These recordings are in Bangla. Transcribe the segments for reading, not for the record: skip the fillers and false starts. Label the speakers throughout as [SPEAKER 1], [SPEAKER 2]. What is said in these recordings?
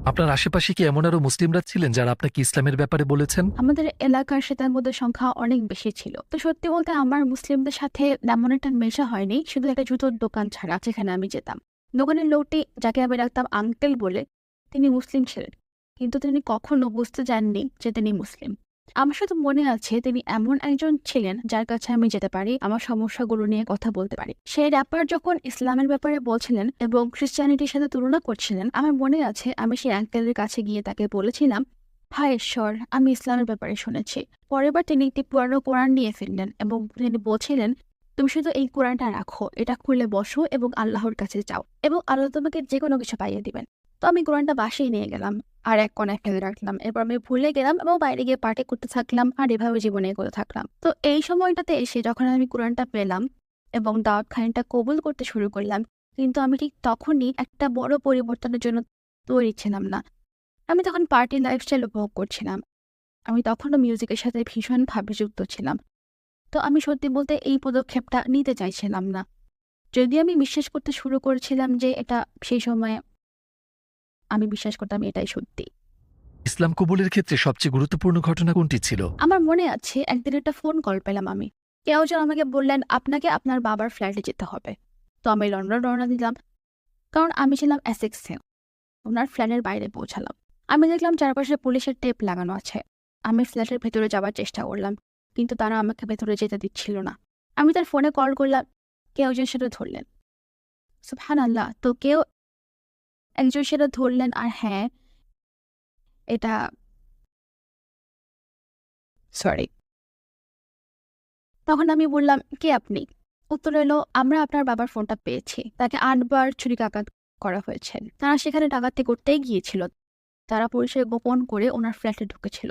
[SPEAKER 1] আপনার আশেপাশে কি এমন আরো মুসলিমরা ছিলেন যারা আপনাকে ইসলামের ব্যাপারে বলেছেন?
[SPEAKER 2] আমাদের এলাকার শ্বেতাঙ্গদের সংখ্যা অনেক বেশি ছিল। তো সত্যি বলতে আমার মুসলিমদের সাথে তেমন একটা মেশা হয়নি, শুধু একটা জুতোর দোকান ছাড়া যেখানে আমি যেতাম। দোকানের লোকটি, যাকে আমি ডাকতাম আঙ্কেল বলে, তিনি মুসলিম ছিলেন। কিন্তু তিনি কখনো বুঝতে চাননি যে তিনি মুসলিম। আমার শুধু মনে আছে তিনি এমন একজন ছিলেন যার কাছে আমি যেতে পারি, আমার সমস্যাগুলো নিয়ে কথা বলতে পারি। সেই ব্যাপার যখন ইসলামের ব্যাপারে বলছিলেন এবং খ্রিস্টানিটির সাথে তুলনা করছিলেন, আমার মনে আছে আমি সেই আঙ্কেলের কাছে গিয়ে তাকে বলেছিলাম, হায় ঈশ্বর, আমি ইসলামের ব্যাপারে শুনেছি। পরের বার তিনি একটি পুরানো কোরআন নিয়ে ফিরলেন এবং তিনি বলছিলেন, তুমি শুধু এই কোরআনটা রাখো, এটা খুলে বসো এবং আল্লাহর কাছে যাও এবং আল্লাহ তোমাকে যে কোনো কিছু পাইয়ে দিবেন। তো আমি কোরআনটা বাসায় নিয়ে গেলাম আর এক কোণায় ফেলে রাখলাম। এরপর আমি ভুলে গেলাম এবং বাইরে গিয়ে পার্টি করতে থাকলাম আর এভাবে জীবনে এগোতে থাকলাম। তো এই সময়টাতে এসে যখন আমি কোরআনটা পেলাম এবং দাওয়াত খানিকটা কবুল করতে শুরু করলাম, কিন্তু আমি ঠিক তখনই একটা বড় পরিবর্তনের জন্য তৈরি ছিলাম না। আমি তখন পার্টি লাইফস্টাইল উপভোগ করছিলাম। আমি তখনও মিউজিকের সাথে ভীষণভাবে যুক্ত ছিলাম। তো আমি সত্যি বলতে এই পদক্ষেপটা নিতে চাইছিলাম না। যদিও আমি বিশ্বাস করতে শুরু করেছিলাম যে এটা সেই সময়ে আমি বিশ্বাস করতাম এটাই সত্যি।
[SPEAKER 1] ইসলাম কবুলের ক্ষেত্রে সবচেয়ে গুরুত্বপূর্ণ ঘটনা কোনটি ছিল?
[SPEAKER 2] আমার মনে আছে একদিন একটা ফোন কল পেলাম আমি। কেউ যেন আমাকে বললেন, আপনাকে আপনার বাবার ফ্ল্যাটে যেতে হবে। তো আমি লন্ডন রওনা দিলাম। কারণ আমি ছিলাম এসেক্সে। উনার ফ্ল্যাটের বাইরে পৌঁছালাম। আমি দেখলাম চারপাশে পুলিশের টেপ লাগানো আছে। আমি ফ্ল্যাটের ভেতরে যাবার চেষ্টা করলাম, কিন্তু তারা আমাকে ভেতরে যেতে দিচ্ছিল না। আমি তার ফোনে কল করলাম, কেউ একজন সেটা ধরলেন। সুবহানাল্লাহ! তো কেউ একজন সেটা ধরলেন আর হ্যাঁ, এটা সরি। তখন আমি বললাম, কে আপনি? উত্তর এলো, আমরা আপনার বাবার ফোনটা পেয়েছি। তাকে ৮ বার ছুরিকাঘাত করা হয়েছে। তারা সেখানে ডাকাতি করতেই গিয়েছিল। তারা পরিচয় গোপন করে ওনার ফ্ল্যাটে ঢুকেছিল।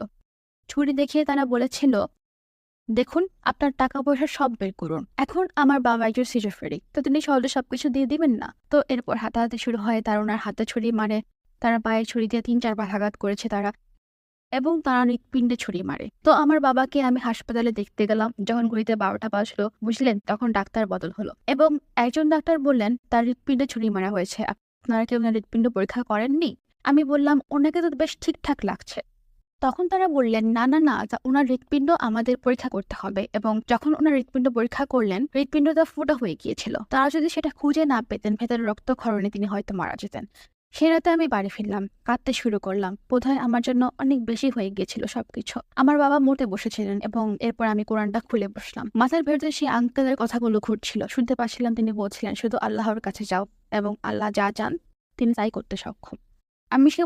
[SPEAKER 2] ছুরি দেখিয়ে তারা বলেছিল, দেখুন, আপনার টাকা-পয়সা সব বের করুন। এখন আমার বাবা একজন সিজোফ্রেনিক। তো তিনি সহজে সবকিছু দিয়ে দিবেন না। তো এরপর হাতাহাতি শুরু হয়। তারা উনার হাতে ছুরি মারে। তারা পায়ে ছুরি দিয়ে ৩-৪ বার আঘাত করেছে তারা এবং তারা হৃৎপিণ্ডে ছুরি মারে। তো আমার বাবাকে আমি হাসপাতালে দেখতে গেলাম। যখন ঘড়িতে ১২টা বাজলো, বুঝলেন? তখন ডাক্তার বদল হলো। এবং একজন ডাক্তার বললেন, তার হৃৎপিণ্ডে ছুরি মারা হয়েছে। আপনারা কি উনার হৃৎপিণ্ড পরীক্ষা করেননি? আমি বললাম, ওনাকে তো বেশ ঠিকঠাক লাগছে। তখন তারা বললেন, না, না, না, উনার হৃৎপিণ্ড আমাদের পরীক্ষা করতে হবে। এবং যখন উনার হৃৎপিণ্ড পরীক্ষা করলেন, হৃৎপিণ্ডটা ফুটো হয়ে গিয়েছিল। তারা যদি সেটা খুঁজে না পেতেন, ভেতরে রক্তক্ষরণে তিনি হয়তো মারা যেতেন। সেই রাতে আমি বাড়ি ফিরলাম, কাঁদতে শুরু করলাম। বোধহয় আমার জন্য অনেক বেশি হয়ে গিয়েছিল সবকিছু। আমার বাবা মরতে বসেছিলেন এবং এরপর আমি কোরআনটা খুলে বসলাম। মাথার ভেতরে সেই আঙ্কেলের কথাগুলো ঘুরছিল। শুনতে পাচ্ছিলাম তিনি বলছিলেন, শুধু আল্লাহর কাছে যাও এবং আল্লাহ যা চান তিনি তাই করতে সক্ষম। আমি সে